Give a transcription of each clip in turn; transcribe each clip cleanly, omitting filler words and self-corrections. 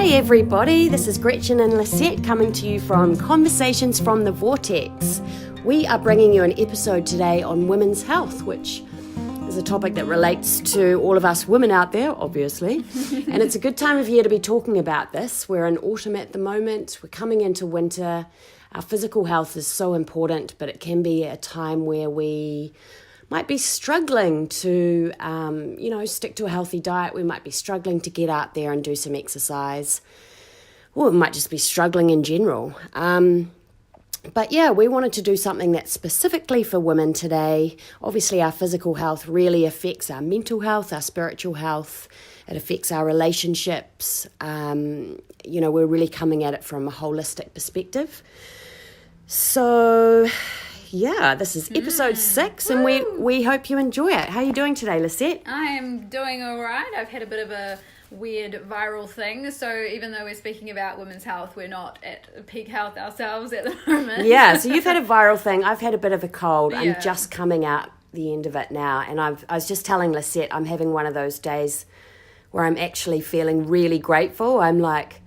Hi everybody, this is Gretchen and Lisette coming to you from Conversations from the Vortex. We are bringing you an episode today on women's health, which is a topic that relates to all of us women out there, obviously. And it's a good time of year to be talking about this. We're in autumn at the moment, we're coming into winter. Our physical health is so important, but it can be a time where we might be struggling to, stick to a healthy diet. We might be struggling to get out there and do some exercise. Or we might just be struggling in general. But yeah, we wanted to do something that's specifically for women today. Obviously, our physical health really affects our mental health, our spiritual health. It affects our relationships. We're really coming at it from a holistic perspective. So yeah, this is episode 6, and we hope you enjoy it. How are you doing today, Lisette? I am doing all right. I've had a bit of a weird viral thing, so even though we're speaking about women's health, we're not at peak health ourselves at the moment. Yeah, so you've had a viral thing. I've had a bit of a cold. Yeah. I'm just coming out the end of it now, and I was just telling Lisette I'm having one of those days where I'm actually feeling really grateful. I'm like,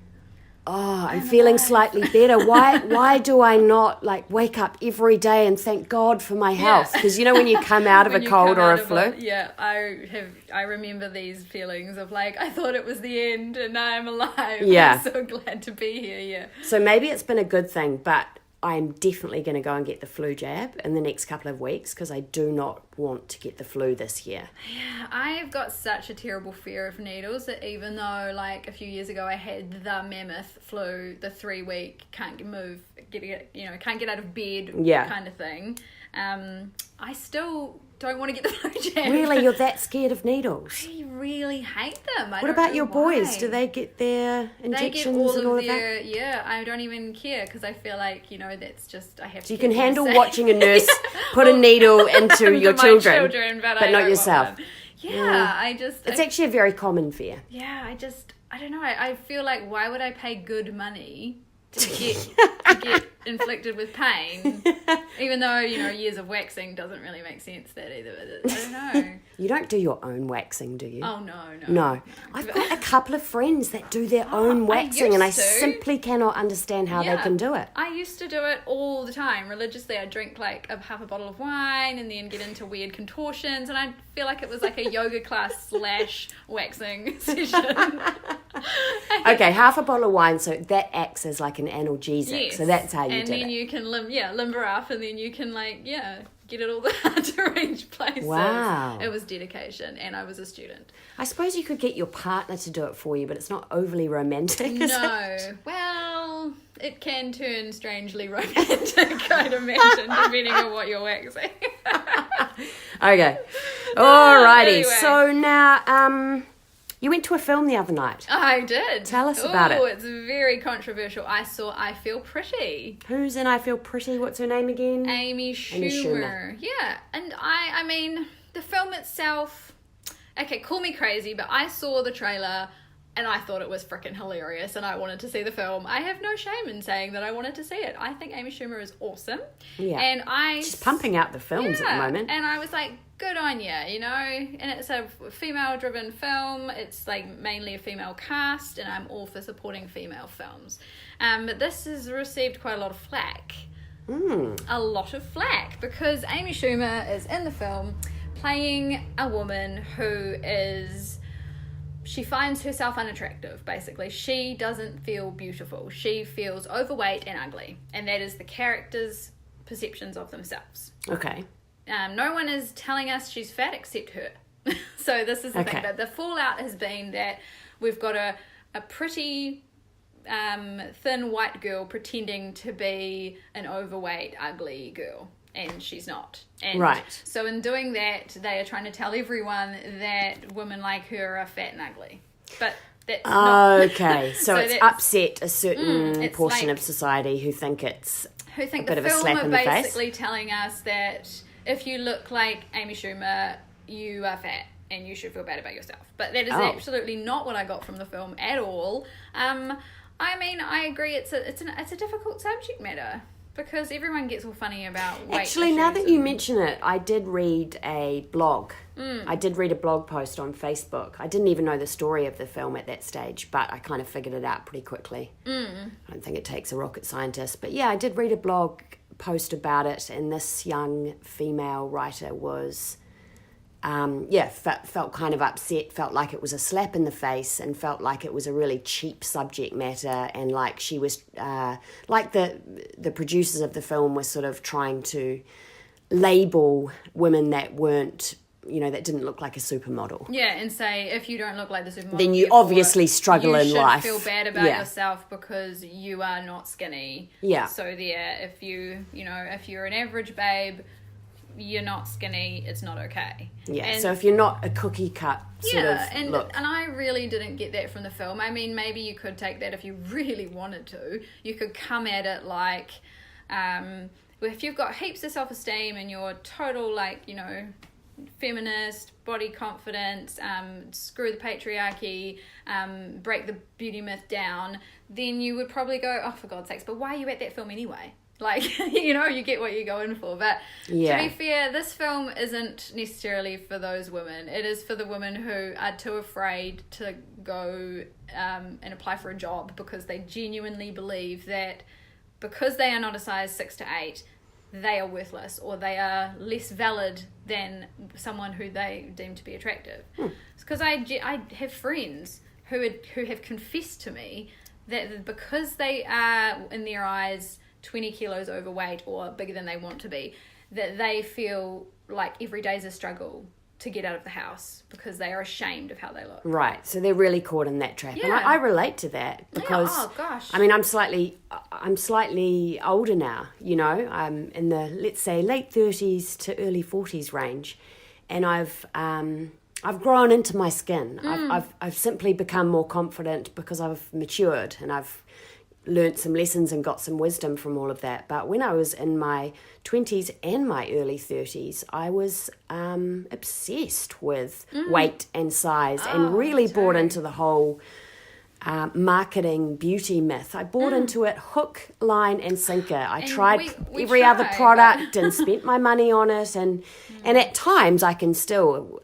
I'm feeling slightly better. Why do I not wake up every day and thank God for my health? Because when you come out of a cold or a flu. I remember these feelings of I thought it was the end and now I'm alive. Yeah. I'm so glad to be here, yeah. So maybe it's been a good thing, but I'm definitely going to go and get the flu jab in the next couple of weeks because I do not want to get the flu this year. Yeah, I've got such a terrible fear of needles that even though a few years ago I had the mammoth flu, the 3-week can't get out of bed kind of thing, I still don't want to get the flu jab. Really? You're that scared of needles? I really hate them. What about your boys? Do they get their injections and all of that? Yeah, I don't even care because I feel that's just, I have to. So you can handle watching a nurse put a needle into your children, but not yourself. Yeah, It's actually a very common fear. Yeah, I don't know. I feel why would I pay good money to get inflicted with pain, even though years of waxing doesn't really make sense that either. I don't know. You don't do your own waxing, do you? Oh no. I've got a couple of friends that do their own waxing, and I simply cannot understand how they can do it. I used to do it all the time religiously. I'd drink half a bottle of wine and then get into weird contortions, and I feel like it was a yoga class / waxing session. Okay, half a bottle of wine, so that acts as an analgesic. Yes. So that's how you do it. And then you can limber up, and then you can get it all the hard to reach places. Wow. It was dedication, and I was a student. I suppose you could get your partner to do it for you, but it's not overly romantic, is it? Well, it can turn strangely romantic, I'd imagine, depending on what you're waxing. Okay. Alrighty. Anyway. So now, you went to a film the other night. I did. Tell us about it. Oh, it's very controversial. I saw I Feel Pretty. Who's in I Feel Pretty? What's her name again? Amy Schumer. Yeah, and I mean, the film itself, okay, call me crazy, but I saw the trailer and I thought it was freaking hilarious and I wanted to see the film. I have no shame in saying that I wanted to see it. I think Amy Schumer is awesome. Yeah. And she's pumping out the films at the moment. And I was good on you, and it's a female-driven film. It's mainly a female cast, and I'm all for supporting female films. But this has received quite a lot of flack. A lot of flack, because Amy Schumer is in the film playing a woman who she finds herself unattractive, basically. She doesn't feel beautiful. She feels overweight and ugly, and that is the character's perceptions of themselves. Okay. No one is telling us she's fat except her. So this is the thing. But the fallout has been that we've got a pretty thin white girl pretending to be an overweight, ugly girl. And she's not. And right. So in doing that, they are trying to tell everyone that women like her are fat and ugly. But that's not. Okay. So it's upset a certain portion of society who think it's a bit of a slap in the face. Basically telling us that if you look like Amy Schumer, you are fat and you should feel bad about yourself. But that is absolutely not what I got from the film at all. I mean, I agree it's a difficult subject matter because everyone gets all funny about weight Actually, now that you mention it, I did read a blog I did read a blog post on Facebook. I didn't even know the story of the film at that stage, but I kind of figured it out pretty quickly. I don't think it takes a rocket scientist. But yeah, I did read a blog post about it, and this young female writer was, felt kind of upset, felt like it was a slap in the face, and felt like it was a really cheap subject matter, and like she was, like the producers of the film were sort of trying to label women that weren't, that didn't look like a supermodel. Yeah, and say, if you don't look like the supermodel, then you obviously struggle in life. You should feel bad about yourself because you are not skinny. Yeah. So if you're an average babe, you're not skinny, it's not okay. Yeah, and, so if you're not a cookie cut sort of look. And I really didn't get that from the film. I mean, maybe you could take that if you really wanted to. You could come at it like, if you've got heaps of self-esteem and you're total, feminist, body confidence, screw the patriarchy, break the beauty myth down, then you would probably go, oh, for God's sakes, but why are you at that film anyway? You get what you go in for. But to be fair, this film isn't necessarily for those women. It is for the women who are too afraid to go and apply for a job because they genuinely believe that because they are not a size 6 to 8, they are worthless or they are less valid than someone who they deem to be attractive. Because I have friends who have confessed to me that because they are, in their eyes, 20 kilos overweight or bigger than they want to be, that they feel like every day is a struggle to get out of the house because they are ashamed of how they look. Right, so they're really caught in that trap. And I relate to that because, I mean, I'm slightly older now, I'm in the, let's say, late 30s to early 40s range, and I've grown into my skin. I've simply become more confident because I've matured and I've learnt some lessons and got some wisdom from all of that. But when I was in my 20s and my early 30s, I was obsessed with weight and size and really bought into the whole marketing beauty myth. I bought into it hook, line and sinker. I tried every other product and spent my money on it, and at times I can still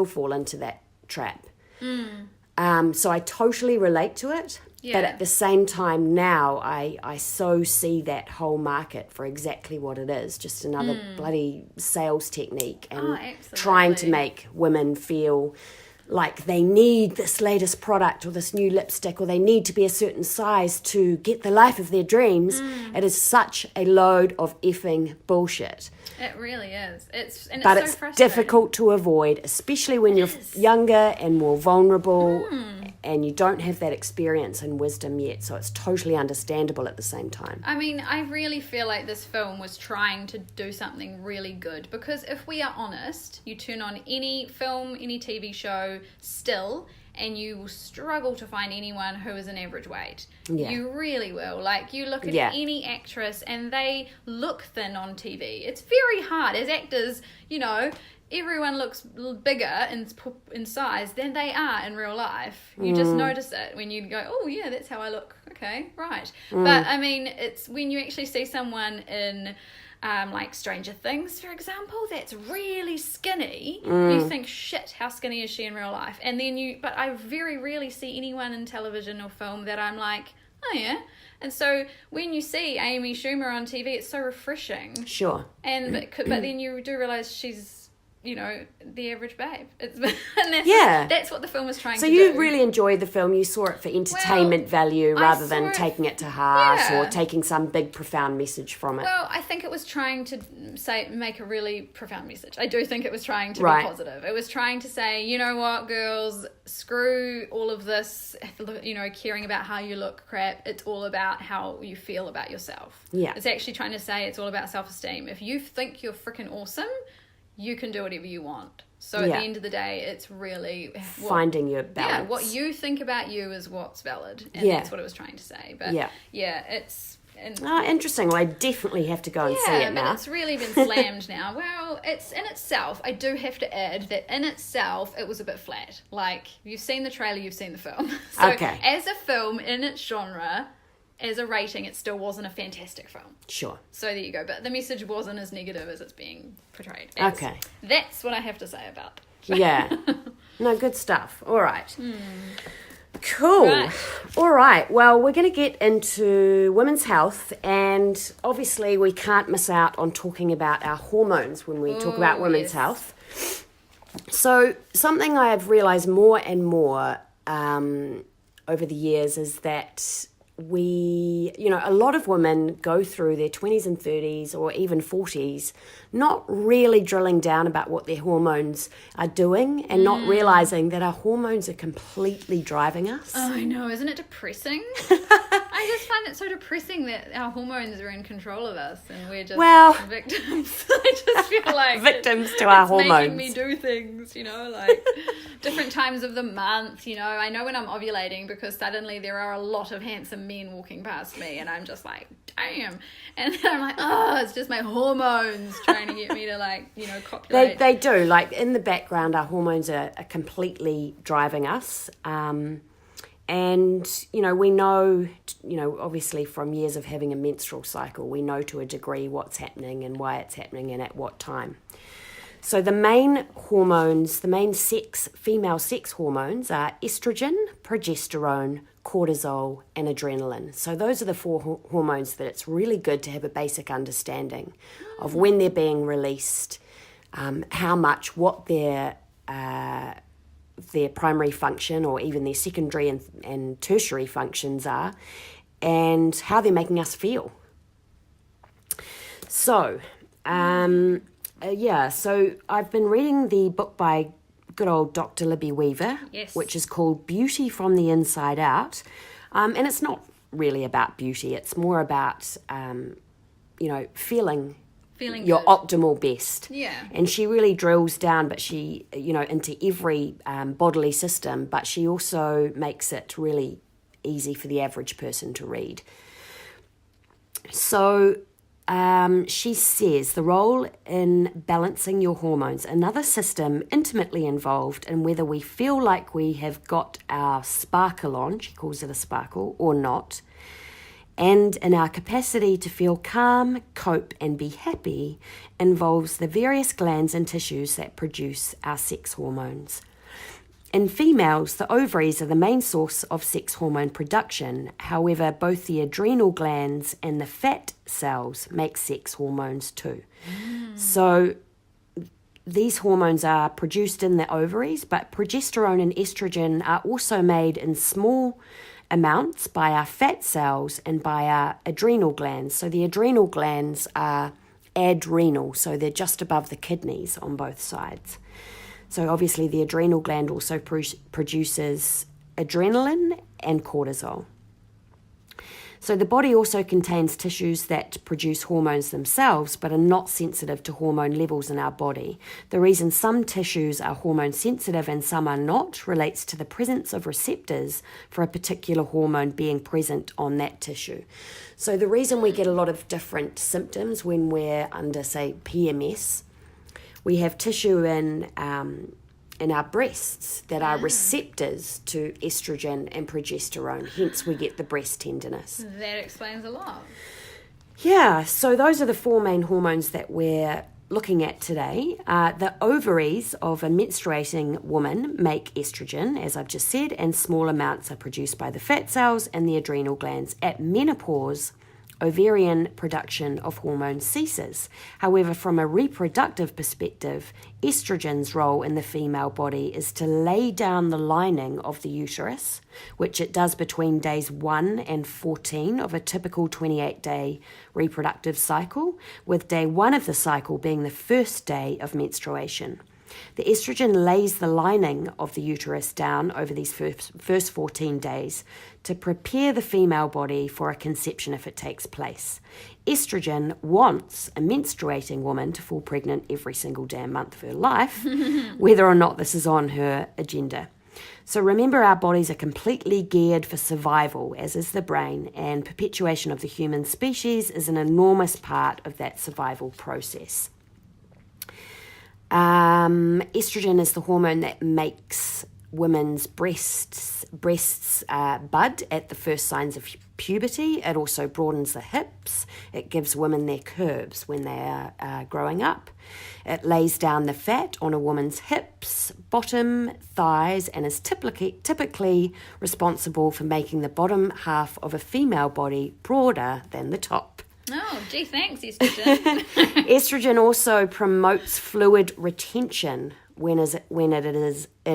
fall into that trap. So I totally relate to it. Yeah. But at the same time now, I so see that whole market for exactly what it is, just another bloody sales technique and trying to make women feel like they need this latest product or this new lipstick or they need to be a certain size to get the life of their dreams. It is such a load of effing bullshit. It really is. It's so frustrating. Difficult to avoid, especially when you're younger and more vulnerable and you don't have that experience and wisdom yet. So it's totally understandable at the same time. I mean, I really feel like this film was trying to do something really good because if we are honest, you turn on any film, any TV show still, and you will struggle to find anyone who is an average weight. Yeah. You really will. Like, you look at any actress and they look thin on TV. It's very hard. As actors, everyone looks bigger in size than they are in real life. You just notice it when you go, oh yeah, that's how I look. Okay, right. But I mean, it's when you actually see someone in like Stranger Things, for example, that's really skinny. You think, shit, how skinny is she in real life? And then but I very rarely see anyone in television or film that I'm like, oh yeah. And so when you see Amy Schumer on TV, it's so refreshing. Sure. And but then you do realize she's, the average babe. That's what the film was trying to do. So you really enjoyed the film. You saw it for entertainment value rather than taking it to heart or taking some big profound message from it. Well, I think it was trying to make a really profound message. I do think it was trying to be positive. It was trying to say, you know what, girls, screw all of this, caring about how you look crap. It's all about how you feel about yourself. Yeah. It's actually trying to say it's all about self-esteem. If you think you're freaking awesome, you can do whatever you want. So at the end of the day, it's really finding your balance. Yeah, what you think about you is what's valid, and that's what it was trying to say. But it's interesting. Well, I definitely have to go and see it now. Yeah, but it's really been slammed now. Well, it's in itself. I do have to add that in itself, it was a bit flat. Like, you've seen the trailer, you've seen the film. So as a film in its genre, as a rating, it still wasn't a fantastic film. Sure. So there you go. But the message wasn't as negative as it's being portrayed. Okay. That's what I have to say about Yeah. No, good stuff. All right. Cool. Right. All right. Well, we're going to get into women's health, and obviously we can't miss out on talking about our hormones when we talk about women's health. So something I have realised more and more over the years is that a lot of women go through their 20s and 30s or even 40s not really drilling down about what their hormones are doing and not realising that our hormones are completely driving us. Oh, I know. Isn't it depressing? I just find it so depressing that our hormones are in control of us and we're just victims. I just feel like victims to our hormones. Making me do things, like different times of the month, I know when I'm ovulating because suddenly there are a lot of handsome men walking past me and I'm just like, damn. And then I'm like, oh, it's just my hormones trying to get me to copulate. They do. Like in the background, our hormones are completely driving us. And, we know, obviously from years of having a menstrual cycle, we know to a degree what's happening and why it's happening and at what time. So the main hormones, female sex hormones are estrogen, progesterone, cortisol, and adrenaline. So those are the four hormones that it's really good to have a basic understanding of when they're being released, how much, what their primary function or even their secondary and tertiary functions are, and how they're making us feel. So, so I've been reading the book by good old Dr. Libby Weaver, which is called Beauty from the Inside Out. And it's not really about beauty. It's more about, feeling your good. Optimal best. Yeah. And she really drills down, but she, into every bodily system, but she also makes it really easy for the average person to read. So she says the role in balancing your hormones, another system intimately involved in whether we feel like we have got our sparkle on, she calls it a sparkle, or not, and in our capacity to feel calm, cope, and be happy, involves the various glands and tissues that produce our sex hormones. In females, the ovaries are the main source of sex hormone production. However, both the adrenal glands and the fat cells make sex hormones too. So these hormones are produced in the ovaries, but progesterone and estrogen are also made in small amounts by our fat cells and by our adrenal glands. So the adrenal glands are adrenal, so they're just above the kidneys on both sides. So obviously the adrenal gland also produces adrenaline and cortisol. So the body also contains tissues that produce hormones themselves but are not sensitive to hormone levels in our body. The reason some tissues are hormone sensitive and some are not relates to the presence of receptors for a particular hormone being present on that tissue. So the reason we get a lot of different symptoms when we're under, say, PMS, we have tissue in our breasts that are receptors to estrogen and progesterone, hence we get the breast tenderness. That explains a lot. Yeah, so those are the four main hormones that we're looking at today. The ovaries of a menstruating woman make estrogen, as I've just said, and small amounts are produced by the fat cells and the adrenal glands. At menopause, ovarian production of hormones ceases. However, from a reproductive perspective, estrogen's role in the female body is to lay down the lining of the uterus, which it does between days 1 and 14 of a typical 28-day reproductive cycle, with day 1 of the cycle being the first day of menstruation. The estrogen lays the lining of the uterus down over these first 14 days to prepare the female body for a conception if it takes place. Estrogen wants a menstruating woman to fall pregnant every single damn month of her life, whether or not this is on her agenda. So remember, our bodies are completely geared for survival, as is the brain, and perpetuation of the human species is an enormous part of that survival process. Estrogen is the hormone that makes women's breasts breasts bud at the first signs of puberty. It also broadens the hips. It gives women their curves when they are growing up. It lays down the fat on a woman's hips, bottom, thighs, and is typically responsible for making the bottom half of a female body broader than the top. Oh, gee, thanks, estrogen. Estrogen also promotes fluid retention when it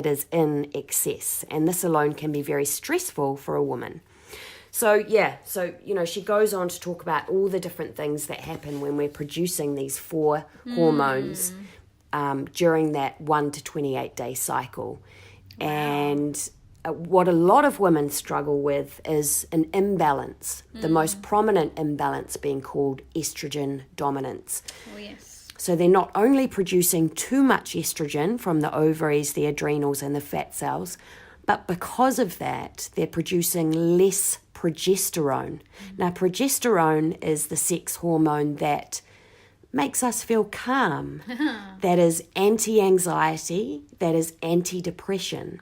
is in excess, and this alone can be very stressful for a woman. So she goes on to talk about all the different things that happen when we're producing these 4 hormones during that 1 to 28 day cycle. Wow. And what a lot of women struggle with is an imbalance, the most prominent imbalance being called estrogen dominance. Oh, yes. So they're not only producing too much estrogen from the ovaries, the adrenals, and the fat cells, but because of that, they're producing less progesterone. Now, progesterone is the sex hormone that makes us feel calm, that is anti-anxiety, that is anti-depression.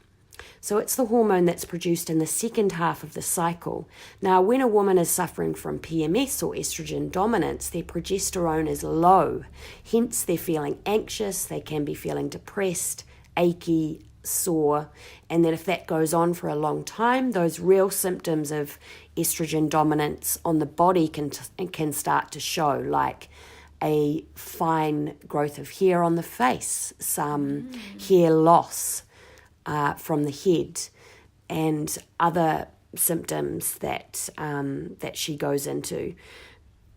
So it's the hormone that's produced in the second half of the cycle. Now, when a woman is suffering from PMS or estrogen dominance, their progesterone is low. Hence, they're feeling anxious, they can be feeling depressed, achy, sore. And then if that goes on for a long time, those real symptoms of estrogen dominance on the body can start to show, like a fine growth of hair on the face, some hair loss from the head, and other symptoms that she goes into.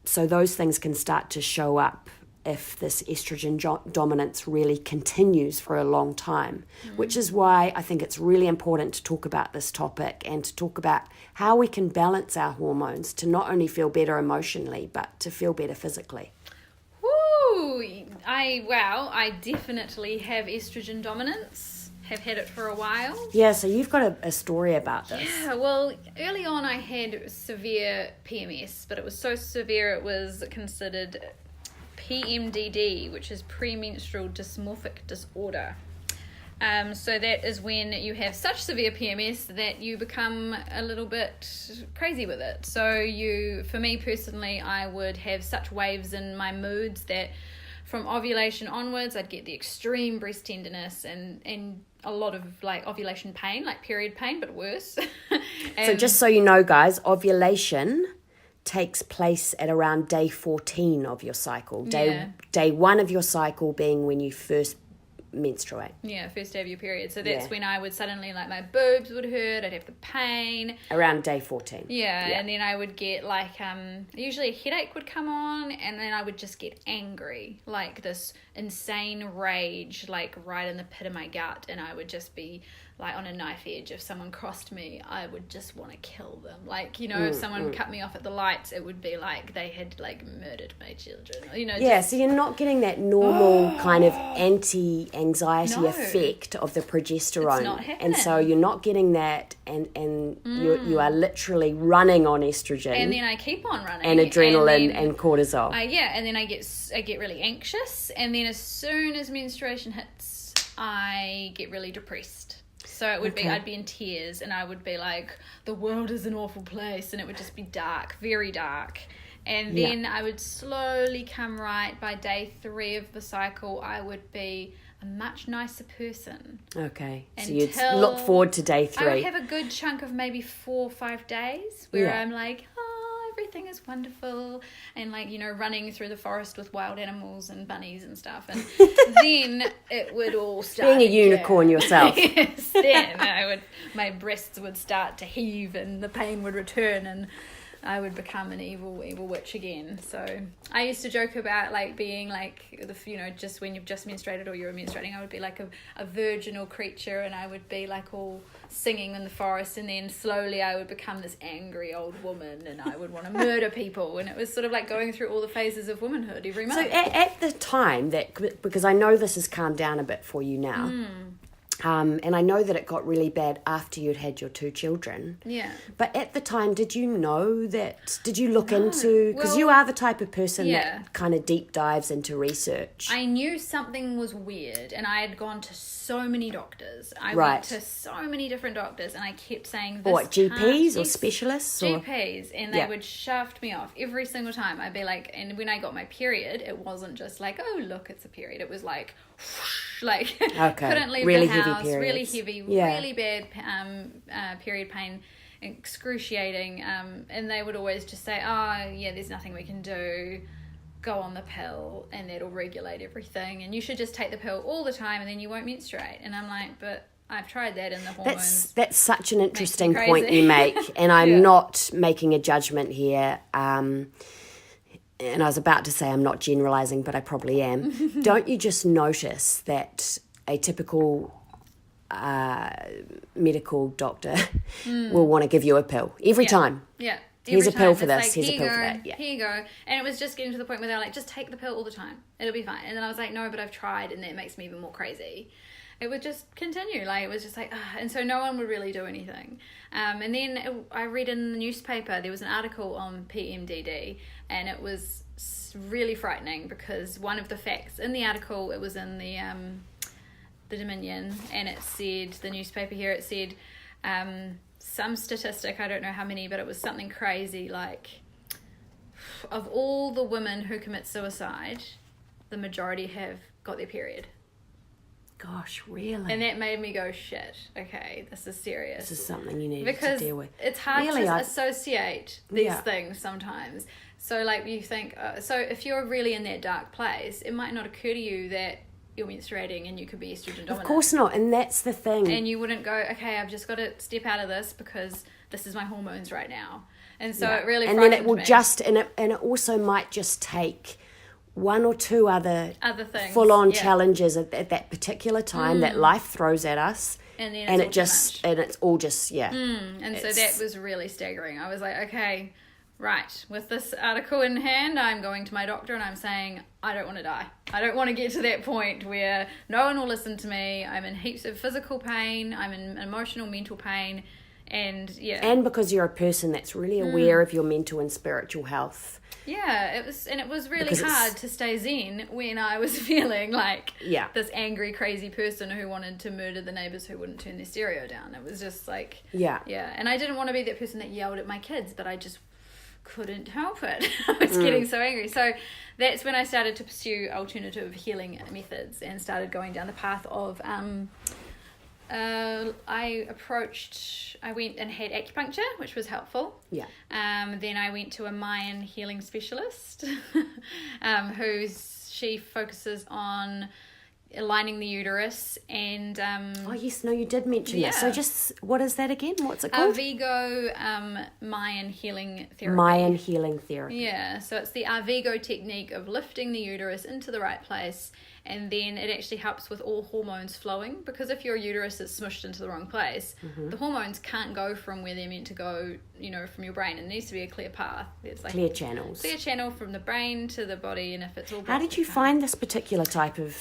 So those things can start to show up if this estrogen dominance really continues for a long time, which is why I think it's really important to talk about this topic and to talk about how we can balance our hormones to not only feel better emotionally, but to feel better physically. Woo! I definitely have estrogen dominance. Have had it for a while. Yeah, so you've got a story about this. Yeah, well, early on I had severe PMS, but it was so severe it was considered PMDD, which is premenstrual dysmorphic disorder. So that is when you have such severe PMS that you become a little bit crazy with it. So for me personally, I would have such waves in my moods that from ovulation onwards, I'd get the extreme breast tenderness and a lot of like ovulation pain, like period pain, but worse. So just so you know, guys, ovulation takes place at around day 14 of your cycle. Day 1 of your cycle being when you first menstruate. Yeah, first day of your period. So that's when I would suddenly, like, my boobs would hurt, I'd have the pain. Around day 14. Yeah, and then I would get, like, usually a headache would come on, and then I would just get angry, like this insane rage, like, right in the pit of my gut, and I would just be, like, on a knife edge. If someone crossed me, I would just want to kill them. Like, if someone cut me off at the lights, it would be like they had, like, murdered my children. So you're not getting that normal kind of anti-anxiety effect of the progesterone. It's not happening. And so you're not getting that, and you are literally running on estrogen. And then I keep on running. And adrenaline and cortisol. And then I get really anxious, and then as soon as menstruation hits, I get really depressed. So it would be, I'd be in tears, and I would be like, the world is an awful place, and it would just be dark, very dark. And then I would slowly come right. By day 3 of the cycle, I would be a much nicer person. Okay. So you'd look forward to day 3. I would have a good chunk of maybe 4 or 5 days where I'm like, everything is wonderful, and like, running through the forest with wild animals and bunnies and stuff, and then it would all start being a unicorn yourself. Yes, then my breasts would start to heave and the pain would return, and I would become an evil witch again. So I used to joke about like being like just when you've just menstruated or you're menstruating, I would be like a virginal creature, and I would be like all singing in the forest, and then slowly I would become this angry old woman, and I would want to murder people, and it was sort of like going through all the phases of womanhood every month. So at the time because I know this has calmed down a bit for you now, And I know that it got really bad after you'd had your 2 children. Yeah. But at the time, did you know that? Did you look into? Because you are the type of person that kind of deep dives into research. I knew something was weird, and I had gone to so many doctors. I Right. went to so many different doctors, and I kept saying, Or what, GPs or specialists? Or? GPs, and they would shaft me off every single time. I'd be like, and when I got my period, it wasn't just like, oh, look, it's a period. It was like, whoosh, like couldn't leave really the house, heavy really periods. heavy, really bad period pain, excruciating. And they would always just say, oh, yeah, there's nothing we can do. Go on the pill, and that'll regulate everything. And you should just take the pill all the time, and then you won't menstruate. And I'm like, but I've tried that, and the hormones. That's such an interesting point you make, and I'm not making a judgment here. And I was about to say I'm not generalising, but I probably am. Don't you just notice that a typical medical doctor will want to give you a pill every time? Yeah. Here's a pill for It's this, like, here's a pill for that. Yeah. Here you go. And it was just getting to the point where they're like, just take the pill all the time. It'll be fine. And then I was like, no, but I've tried, and that makes me even more crazy. It would just continue. Like, it was just like, and so no one would really do anything. And then I read in the newspaper, there was an article on PMDD, and it was really frightening because one of the facts in the article, it was in the Dominion, and it said, the newspaper here, it said some statistic, I don't know how many, but it was something crazy, like of all the women who commit suicide, the majority have got their period. Gosh, really? And that made me go, shit, okay, this is serious. This is something you need to deal with. It's hard to associate these things sometimes. So, like, you think, so if you're really in that dark place, it might not occur to you that you're menstruating and you could be estrogen dominant. Of course not, and that's the thing. And you wouldn't go, okay, I've just got to step out of this because this is my hormones right now. And so it really frightened me. And then it will just, and it also might just take one or two other things, full-on challenges at that particular time that life throws at us, and it's all just and so that was really staggering. I was like, okay, right, with this article in hand, I'm going to my doctor and I'm saying, I don't want to die. I don't want to get to that point where no one will listen to me. I'm in heaps of physical pain, I'm in emotional, mental pain, and because you're a person that's really aware of your mental and spiritual health. Yeah, it was really hard to stay zen when I was feeling like this angry, crazy person who wanted to murder the neighbours who wouldn't turn their stereo down. It was just like, and I didn't want to be that person that yelled at my kids, but I just couldn't help it. I was getting so angry. So that's when I started to pursue alternative healing methods and started going down the path of I went and had acupuncture, which was helpful. Yeah. Then I went to a Mayan healing specialist, she focuses on aligning the uterus and you did mention that. So just, what is that again? What's it called? Arvigo Mayan healing therapy. Mayan healing therapy. Yeah, so it's the Arvigo technique of lifting the uterus into the right place, and then it actually helps with all hormones flowing, because if your uterus is smushed into the wrong place, the hormones can't go from where they're meant to go, from your brain. It needs to be a clear path. It's like clear channels. Clear channel from the brain to the body, and if it's all... How did you find this particular type of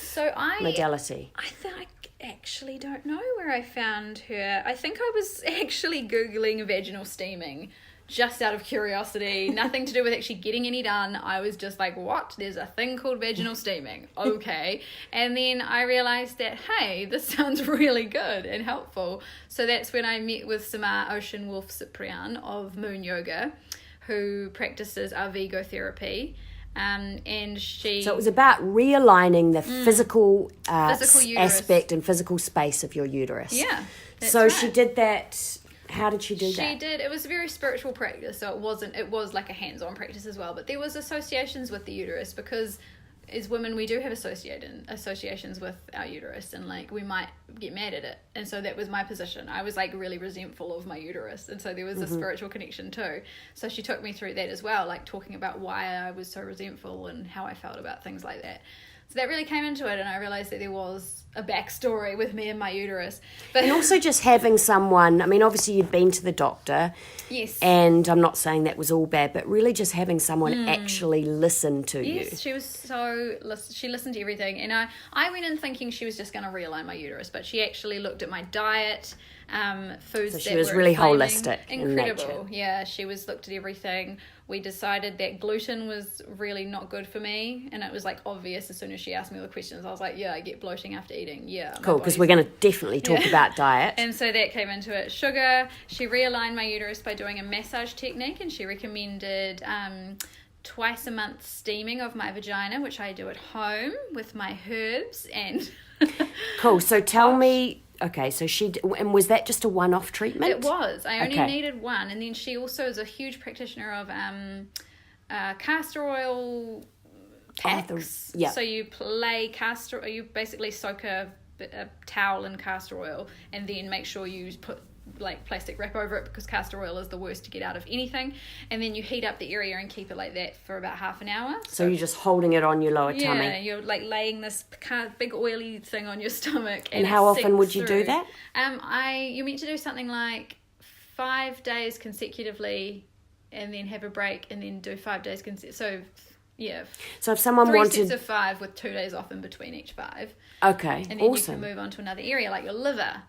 modality? I actually don't know where I found her. I think I was actually Googling vaginal steaming, just out of curiosity, nothing to do with actually getting any done. I was just like, what? There's a thing called vaginal steaming. Okay. And then I realized that, hey, this sounds really good and helpful. So that's when I met with Samar Ocean Wolf Cyprian of Moon Yoga, who practices Arvigo therapy. And she... So it was about realigning the physical aspect and physical space of your uterus. Yeah. So right. She did that... How did she do that? She did. It was a very spiritual practice, so it was like a hands-on practice as well. But there was associations with the uterus, because as women we do have associations with our uterus, and like we might get mad at it. And so that was my position. I was like really resentful of my uterus, and so there was a spiritual connection too. So she took me through that as well, like talking about why I was so resentful and how I felt about things like that. So that really came into it, and I realized that there was a backstory with me and my uterus. But And also just having someone, I mean, obviously you'd been to the doctor. yes. And I'm not saying that was all bad, but really just having someone actually listen to you. Yes, she was she listened to everything. And I went in thinking she was just going to realign my uterus, but she actually looked at my diet, foods So she that was were really inflaming. holistic in Incredible. nature. Yeah, she looked at everything. We decided that gluten was really not good for me, and it was like obvious as soon as she asked me all the questions. I was like, yeah, I get bloating after eating. Yeah. my Cool, because body's- we're going to definitely talk about diet. And so that came into it. Sugar, she realigned my uterus by doing a massage technique, and she recommended twice a month steaming of my vagina, which I do at home with my herbs and... Cool, so tell me, okay, so and was that just a one-off treatment? It was. I only Okay. needed one. And then she also is a huge practitioner of castor oil packs. yeah. So you you basically soak a towel in castor oil and then make sure you put like plastic wrap over it, because castor oil is the worst to get out of anything, and then you heat up the area and keep it like that for about half an hour. So you're just holding it on your lower Yeah, tummy. you're like laying this big oily thing on your stomach. And it how often sinks would you do through. that? You're meant to do something like 5 days consecutively, and then have a break, and then do 5 days So yeah, So if someone 3 wanted... sets of 5 with 2 days off in between each 5. Okay, And then awesome. you can move on to another area like your liver.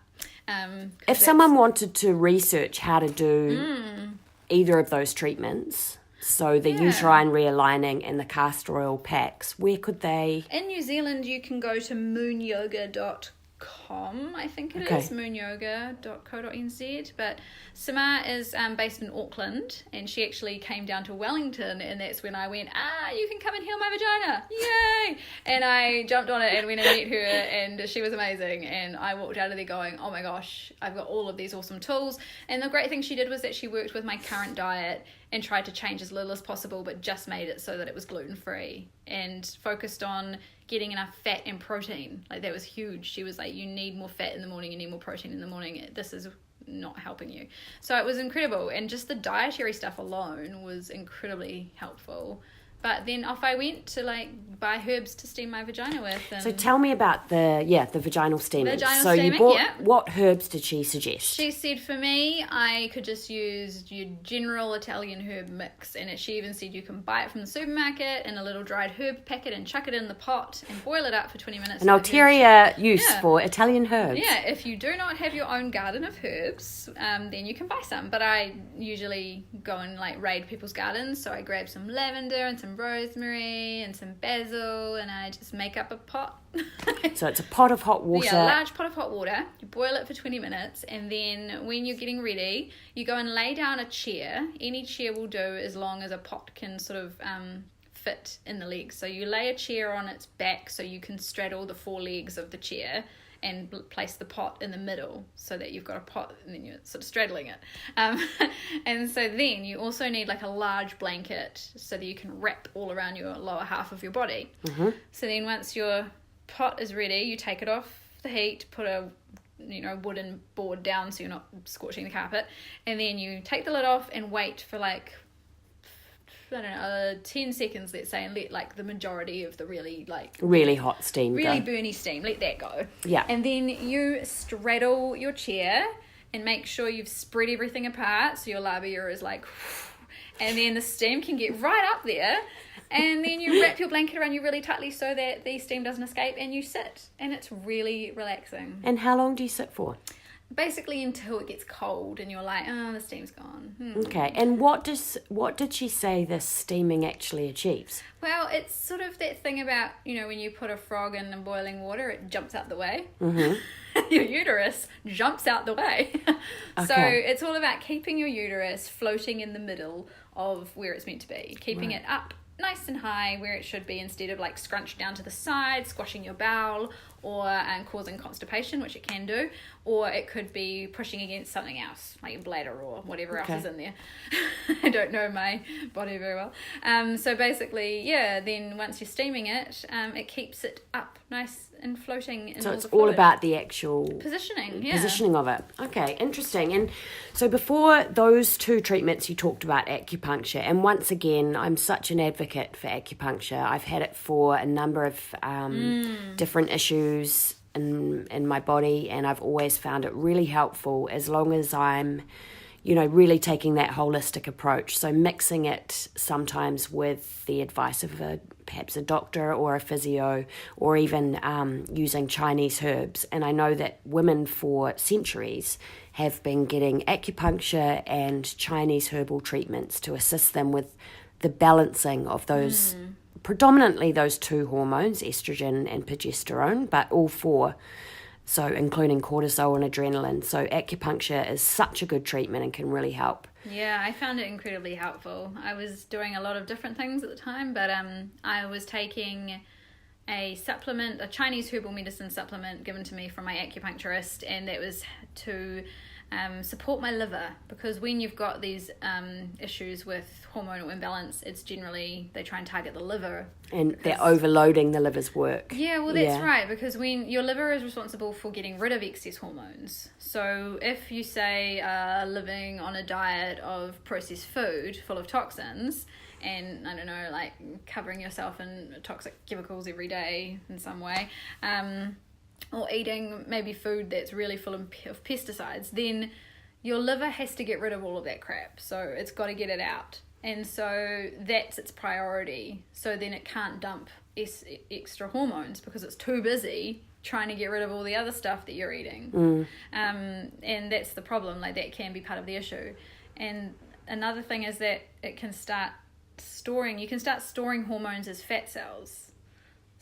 If someone wanted to research how to do either of those treatments, so the uterine realigning and the castor oil packs, where could they... In New Zealand, you can go to moonyoga.com, I think it is, moonyoga.co.nz. But Samar is based in Auckland, and she actually came down to Wellington, and that's when I went, you can come and heal my vagina, yay! And I jumped on it and went and met her, and she was amazing. And I walked out of there going, oh my gosh, I've got all of these awesome tools. And the great thing she did was that she worked with my current diet and tried to change as little as possible, but just made it so that it was gluten-free and focused on getting enough fat and protein. Like, that was huge. She was like, you need more fat in the morning, you need more protein in the morning. This is not helping you. So it was incredible. And just the dietary stuff alone was incredibly helpful. But then off I went to like buy herbs to steam my vagina with. And So tell me about the vaginal steaming. Vaginal so steaming, you bought, yeah. what herbs did she suggest? she said for me, I could just use your general Italian herb mix. And she even said you can buy it from the supermarket in a little dried herb packet and chuck it in the pot and boil it up for 20 minutes. An with herbs. ulterior use Yeah. for Italian herbs. Yeah, if you do not have your own garden of herbs, then you can buy some. But I usually go and like raid people's gardens, so I grab some lavender and some rosemary and some basil, and I just make up a pot. So it's a pot of hot water. Yeah, a large pot of hot water. You boil it for 20 minutes, and then when you're getting ready, you go and lay down a chair. Any chair will do, as long as a pot can sort of fit in the legs. So you lay a chair on its back so you can straddle the 4 legs of the chair and place the pot in the middle so that you've got a pot and then you're sort of straddling it. And so then you also need like a large blanket so that you can wrap all around your lower half of your body. Mm-hmm. So then once your pot is ready, you take it off the heat, put a wooden board down so you're not scorching the carpet, and then you take the lid off and wait for like 10 seconds, let's say, and let like the majority of the really hot steam really go. burny steam, let that go. Yeah. And then you straddle your chair and make sure you've spread everything apart so your labia is like, and then the steam can get right up there, and then you wrap your blanket around you really tightly so that the steam doesn't escape, and you sit, and it's really relaxing. And how long do you sit for? Basically until it gets cold and you're like, oh, the steam's gone. Okay, and what did she say this steaming actually achieves? Well, it's sort of that thing about, when you put a frog in the boiling water, it jumps out the way. Mm-hmm. Your uterus jumps out the way. So Okay. it's all about keeping your uterus floating in the middle of where it's meant to be, keeping it up nice and high where it should be, instead of like scrunched down to the side, squashing your bowel, or causing constipation, which it can do, or it could be pushing against something else like your bladder or whatever else is in there. I don't know my body very well. So basically, then once you're steaming it, it keeps it up nice and floating in So all it's the all fluid. about the actual Positioning of it. Okay, interesting. And so before those 2 treatments, you talked about acupuncture. And once again, I'm such an advocate for acupuncture. I've had it for a number of different issues. in my body, and I've always found it really helpful as long as I'm, really taking that holistic approach. So mixing it sometimes with the advice of perhaps a doctor or a physio, or even using Chinese herbs. And I know that women for centuries have been getting acupuncture and Chinese herbal treatments to assist them with the balancing of those, predominantly those two hormones, estrogen and progesterone, but all four, so including cortisol and adrenaline. So acupuncture is such a good treatment and can really help. Yeah, I found it incredibly helpful. I was doing a lot of different things at the time, but I was taking a supplement, a Chinese herbal medicine supplement given to me from my acupuncturist, and that was to support my liver, because when you've got these issues with hormonal imbalance, it's generally they try and target the liver. And they're overloading the liver's work. Yeah, well, that's right, because when your liver is responsible for getting rid of excess hormones. So if you say living on a diet of processed food full of toxins, and I don't know, like covering yourself in toxic chemicals every day in some way, or eating maybe food that's really full of pesticides, then your liver has to get rid of all of that crap. So it's got to get it out. And so that's its priority. So then it can't dump extra hormones because it's too busy trying to get rid of all the other stuff that you're eating. And that's the problem. Like, that can be part of the issue. And another thing is that you can start storing hormones as fat cells.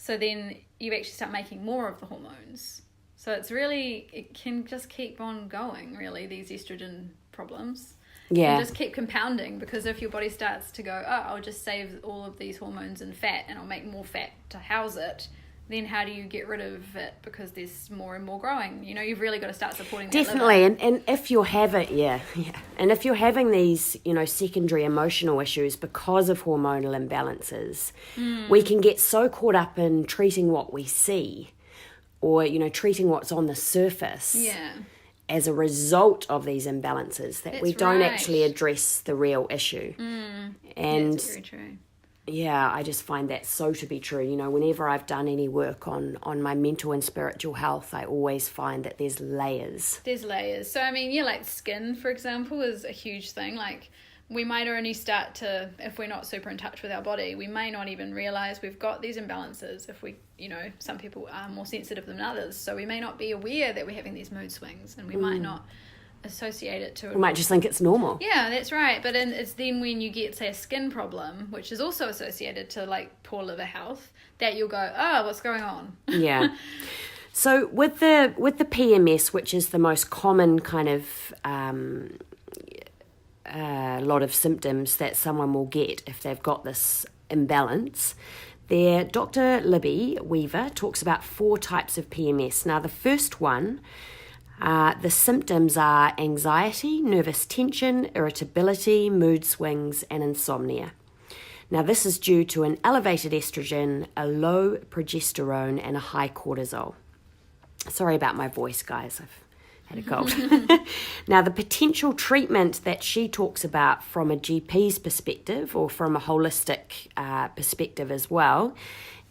So then you actually start making more of the hormones. So it can just keep on going, really, these estrogen problems. Yeah. And just keep compounding, because if your body starts to go, I'll just save all of these hormones in fat and I'll make more fat to house it, then how do you get rid of it? Because there's more and more growing. You've really got to start supporting that definitely liver. and if you're having and if you're having these secondary emotional issues because of hormonal imbalances, we can get so caught up in treating what we see, or treating what's on the surface as a result of these imbalances, that we don't actually address the real issue. And that's very true. Yeah, I just find that so to be true. Whenever I've done any work on my mental and spiritual health, I always find that there's layers. There's layers. So, like skin, for example, is a huge thing. Like, we might only start to, if we're not super in touch with our body, we may not even realize we've got these imbalances. If we, some people are more sensitive than others, so we may not be aware that we're having these mood swings, and we might not associate it to it. We might just think it's normal. Yeah, that's right. But it's then when you get, say, a skin problem, which is also associated to like poor liver health, that you'll go, what's going on? Yeah. So with the PMS, which is the most common kind of lot of symptoms that someone will get if they've got this imbalance, Dr. Libby Weaver talks about 4 types of PMS. Now, the first one, the symptoms are anxiety, nervous tension, irritability, mood swings, and insomnia. Now, this is due to an elevated estrogen, a low progesterone, and a high cortisol. Sorry about my voice, guys. I've had a cold. Now, the potential treatment that she talks about from a GP's perspective, or from a holistic perspective as well,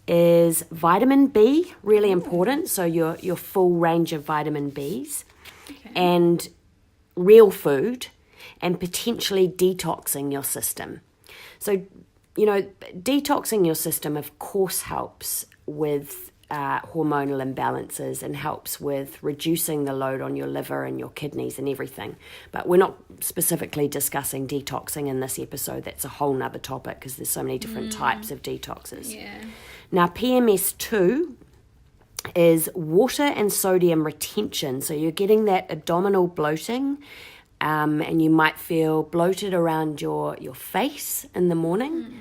is vitamin B, really important. So your full range of vitamin Bs, and real food, and potentially detoxing your system. So, detoxing your system, of course, helps with hormonal imbalances and helps with reducing the load on your liver and your kidneys and everything. But we're not specifically discussing detoxing in this episode. That's a whole nother topic, because there's so many different types of detoxes. Yeah. Now, PMS2 is water and sodium retention. So you're getting that abdominal bloating, and you might feel bloated around your face in the morning.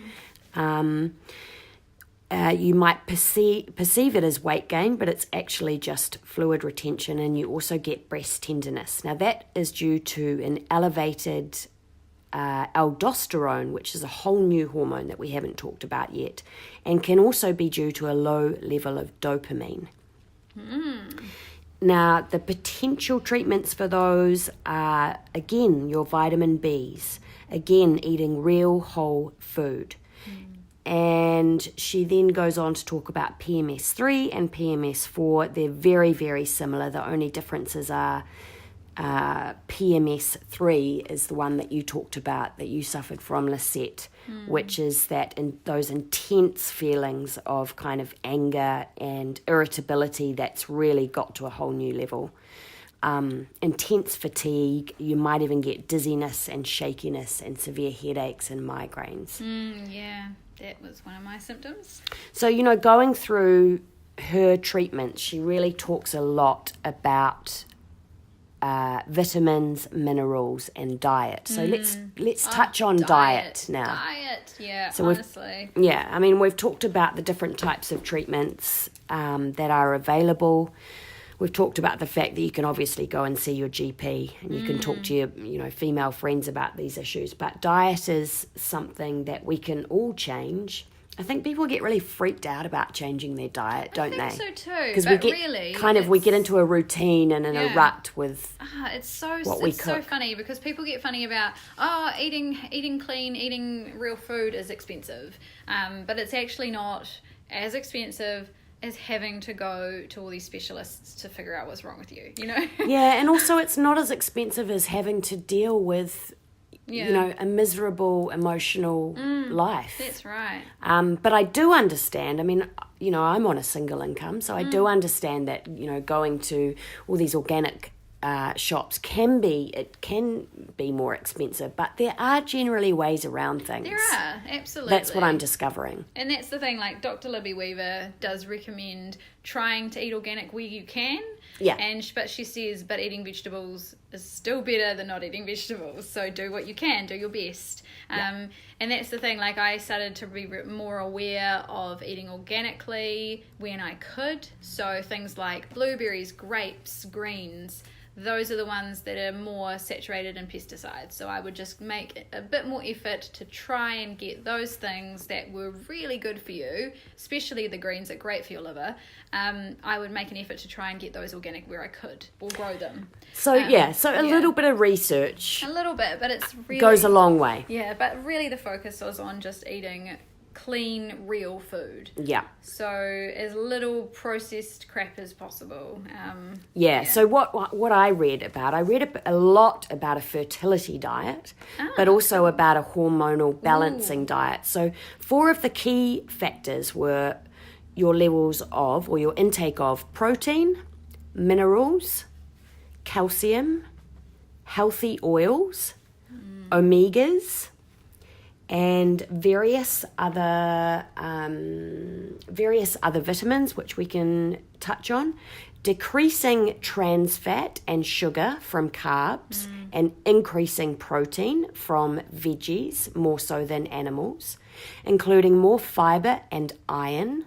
You might perceive it as weight gain, but it's actually just fluid retention, and you also get breast tenderness. Now, that is due to an elevated aldosterone, which is a whole new hormone that we haven't talked about yet, and can also be due to a low level of dopamine. Now, the potential treatments for those are, again, your vitamin Bs, again, eating real whole food. And she then goes on to talk about PMS3 and PMS4. They're very, very similar. The only differences are PMS3 is the one that you talked about, that you suffered from, Lisette, which is that those intense feelings of kind of anger and irritability that's really got to a whole new level. Intense fatigue, you might even get dizziness and shakiness and severe headaches and migraines. Yeah, that was one of my symptoms. So, going through her treatment, she really talks a lot about vitamins, minerals, and diet. So let's touch on diet now. Diet, yeah, so honestly. We've talked about the different types of treatments that are available. We've talked about the fact that you can obviously go and see your GP and you can talk to your, female friends about these issues. But diet is something that we can all change. I think people get really freaked out about changing their diet, don't they? I think so too. Because we get into a routine and in a rut with it's we so cook. funny because people get funny about eating clean, eating real food is expensive, but it's actually not as expensive as having to go to all these specialists to figure out what's wrong with you. Yeah, and also it's not as expensive as having to deal with a miserable emotional life. That's right. But I do understand. I mean, I'm on a single income, so I do understand that, going to all these organic shops can be more expensive, but there are generally ways around things. There are, absolutely. That's what I'm discovering. And that's the thing, like Dr. Libby Weaver does recommend trying to eat organic where you can. Yeah. But she says, but eating vegetables is still better than not eating vegetables. So do what you can, do your best. And that's the thing, like I started to be more aware of eating organically when I could. So things like blueberries, grapes, greens, those are the ones that are more saturated in pesticides. So I would just make a bit more effort to try and get those things that were really good for you, especially the greens that are great for your liver. I would make an effort to try and get those organic where I could, or grow them. So a little bit of research. A little bit, but it's really... goes a long way. Yeah, but really the focus was on just eating clean, real food. Yeah. So as little processed crap as possible. So what I read a lot about a fertility diet, but also about a hormonal balancing diet. So 4 of the key factors were your levels of, or your intake of, protein, minerals, calcium, healthy oils, omegas, and various other vitamins, which we can touch on, decreasing trans fat and sugar from carbs, and increasing protein from veggies more so than animals, including more fiber and iron,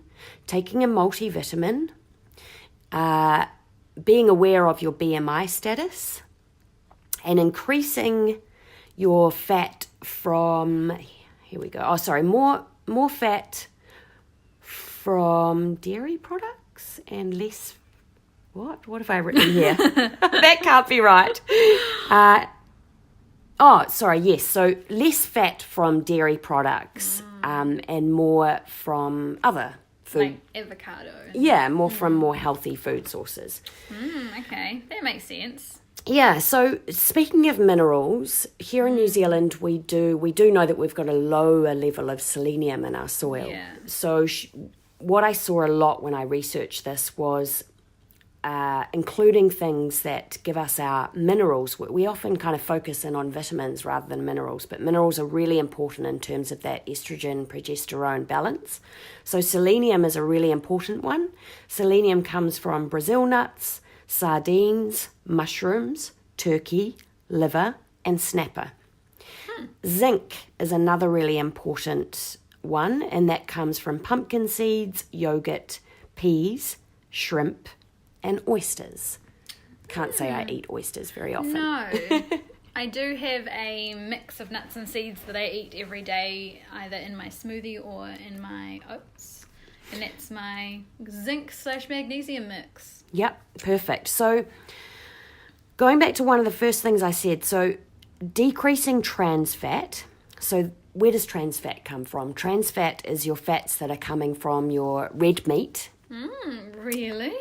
taking a multivitamin, being aware of your BMI status, and increasing your fat from, more fat from dairy products and less, what have I written here? That can't be right. So less fat from dairy products and more from other food. Like avocado. Yeah, more from more healthy food sources. Okay, that makes sense. Yeah, so speaking of minerals, here in New Zealand we do know that we've got a lower level of selenium in our soil. Yeah. So what I saw a lot when I researched this was including things that give us our minerals. We often kind of focus in on vitamins rather than minerals, but minerals are really important in terms of that estrogen-progesterone balance. So selenium is a really important one. Selenium comes from Brazil nuts, sardines, mushrooms, turkey, liver, and snapper. Zinc is another really important one, and that comes from pumpkin seeds, yogurt, peas, shrimp, and oysters. Can't say I eat oysters very often. No. I do have a mix of nuts and seeds that I eat every day, either in my smoothie or in my oats. And that's my zinc/magnesium mix. Yep, perfect. So going back to one of the first things I said, so decreasing trans fat. So where does trans fat come from? Trans fat is your fats that are coming from your red meat. Really?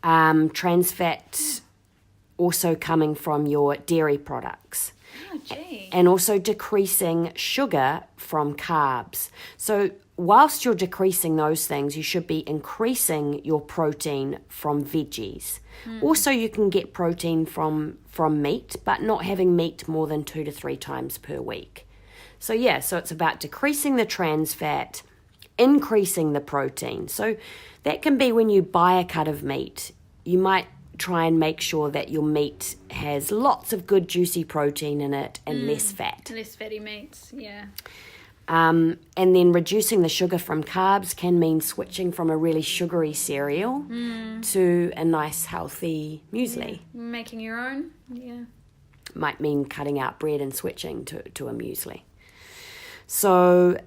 Trans fat also coming from your dairy products. Oh, gee. And also decreasing sugar from carbs. So whilst you're decreasing those things, you should be increasing your protein from veggies. Also, you can get protein from meat, but not having meat more than 2 to 3 times per week. So it's about decreasing the trans fat, increasing the protein. So that can be when you buy a cut of meat, you might try and make sure that your meat has lots of good juicy protein in it and less fat. Less fatty meats, yeah. And then reducing the sugar from carbs can mean switching from a really sugary cereal to a nice healthy muesli. Yeah. Making your own, yeah. Might mean cutting out bread and switching to a muesli. So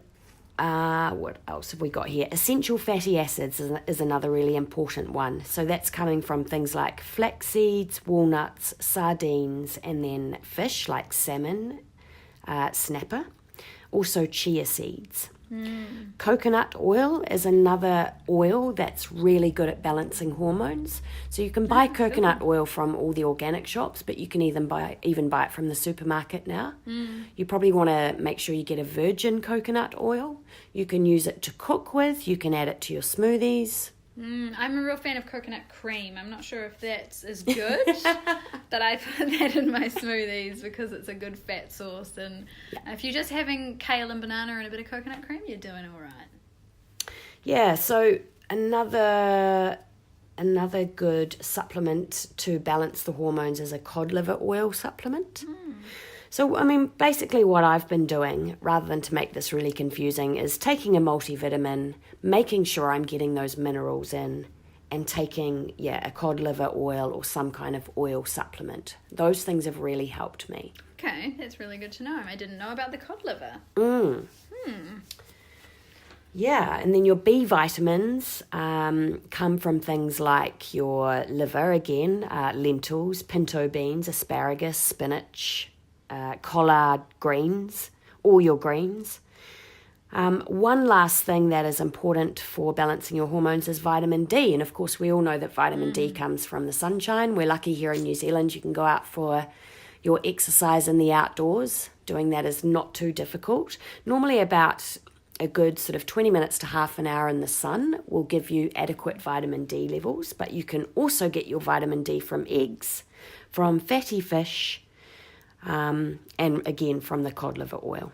what else have we got here? Essential fatty acids is another really important one. So that's coming from things like flax seeds, walnuts, sardines, and then fish like salmon, snapper. Also chia seeds. Coconut oil is another oil that's really good at balancing hormones. So you can buy coconut oil from all the organic shops, but you can even buy it from the supermarket now. You probably want to make sure you get a virgin coconut oil. You can use it to cook with. You can add it to your smoothies. I'm a real fan of coconut cream. I'm not sure if that's as good, but I put that in my smoothies because it's a good fat source. And if you're just having kale and banana and a bit of coconut cream, you're doing all right. Yeah, so another good supplement to balance the hormones is a cod liver oil supplement. So, I mean, basically what I've been doing, rather than to make this really confusing, is taking a multivitamin, making sure I'm getting those minerals in, and taking, a cod liver oil or some kind of oil supplement. Those things have really helped me. Okay, that's really good to know. I didn't know about the cod liver. Yeah, and then your B vitamins come from things like your liver, again, lentils, pinto beans, asparagus, spinach, collard greens, all your greens. One last thing that is important for balancing your hormones is vitamin D. And of course, we all know that vitamin D comes from the sunshine. We're lucky here in New Zealand. You can go out for your exercise in the outdoors. Doing that is not too difficult. Normally about a good sort of 20 minutes to half an hour in the sun will give you adequate vitamin D levels. But you can also get your vitamin D from eggs, from fatty fish, and again from the cod liver oil.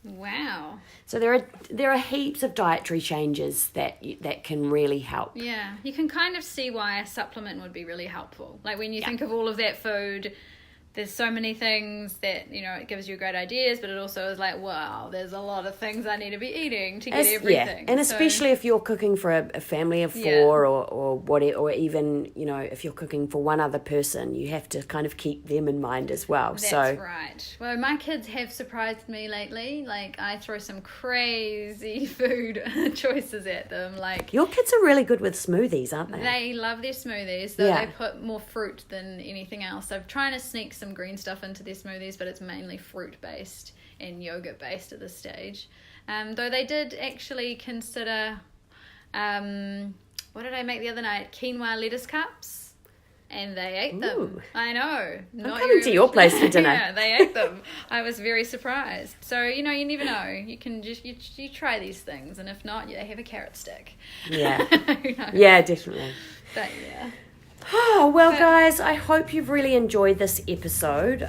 Wow. So there are heaps of dietary changes that can really help. Yeah, you can kind of see why a supplement would be really helpful. Like when you think of all of that food, there's so many things that, it gives you great ideas, but it also is like, wow, there's a lot of things I need to be eating to get everything. And especially if you're cooking for a family of 4 or whatever, or even, if you're cooking for one other person, you have to kind of keep them in mind as well. That's right. Well, my kids have surprised me lately. Like, I throw some crazy food choices at them. Like, your kids are really good with smoothies, aren't they? They love their smoothies, though they put more fruit than anything else. So I'm trying to sneak some green stuff into their smoothies, but it's mainly fruit based and yogurt based at this stage. Though they did actually consider what did I make the other night? Quinoa lettuce cups, and they ate them. I know. I'm coming to your place for dinner. Yeah, they ate them. I was very surprised. So you never know. You can just you try these things, and if not, they have a carrot stick. Yeah. Yeah, definitely. But yeah. Oh, well, guys, I hope you've really enjoyed this episode.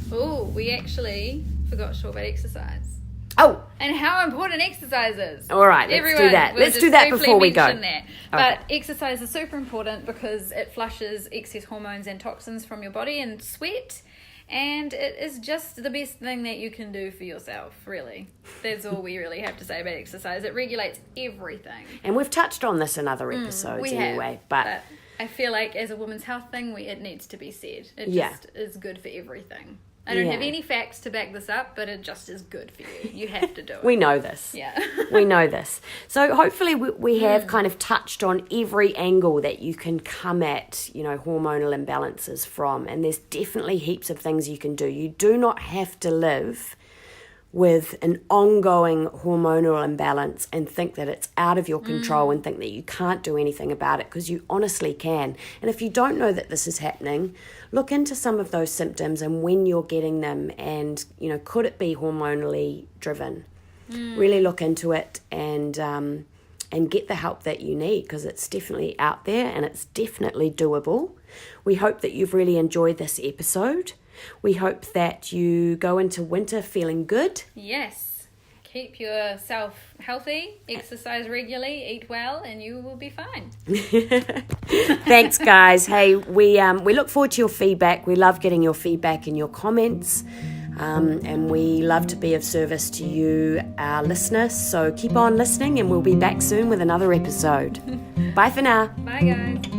We actually forgot to talk about exercise. Oh! And how important exercise is. All right, let's do that. Let's do that before we go. But exercise is super important because it flushes excess hormones and toxins from your body and sweat. And it is just the best thing that you can do for yourself, really. That's all we really have to say about exercise. It regulates everything. And we've touched on this in other episodes anyway. But I feel like as a woman's health thing, it needs to be said. It just is good for everything. I don't Yeah. have any facts to back this up, but it just is good for you. You have to do it. We know this. Yeah. We know this. So hopefully we have kind of touched on every angle that you can come at, hormonal imbalances from. And there's definitely heaps of things you can do. You do not have to live with an ongoing hormonal imbalance and think that it's out of your control and think that you can't do anything about it, because you honestly can. And if you don't know that this is happening, look into some of those symptoms and when you're getting them, and could it be hormonally driven? Really look into it and get the help that you need, because it's definitely out there and it's definitely doable. We hope that you've really enjoyed this episode. We hope that you go into winter feeling good. Yes. Keep yourself healthy, exercise regularly, eat well, and you will be fine. Thanks, guys. Hey, we look forward to your feedback. We love getting your feedback and your comments. And we love to be of service to you, our listeners. So keep on listening and we'll be back soon with another episode. Bye for now. Bye, guys.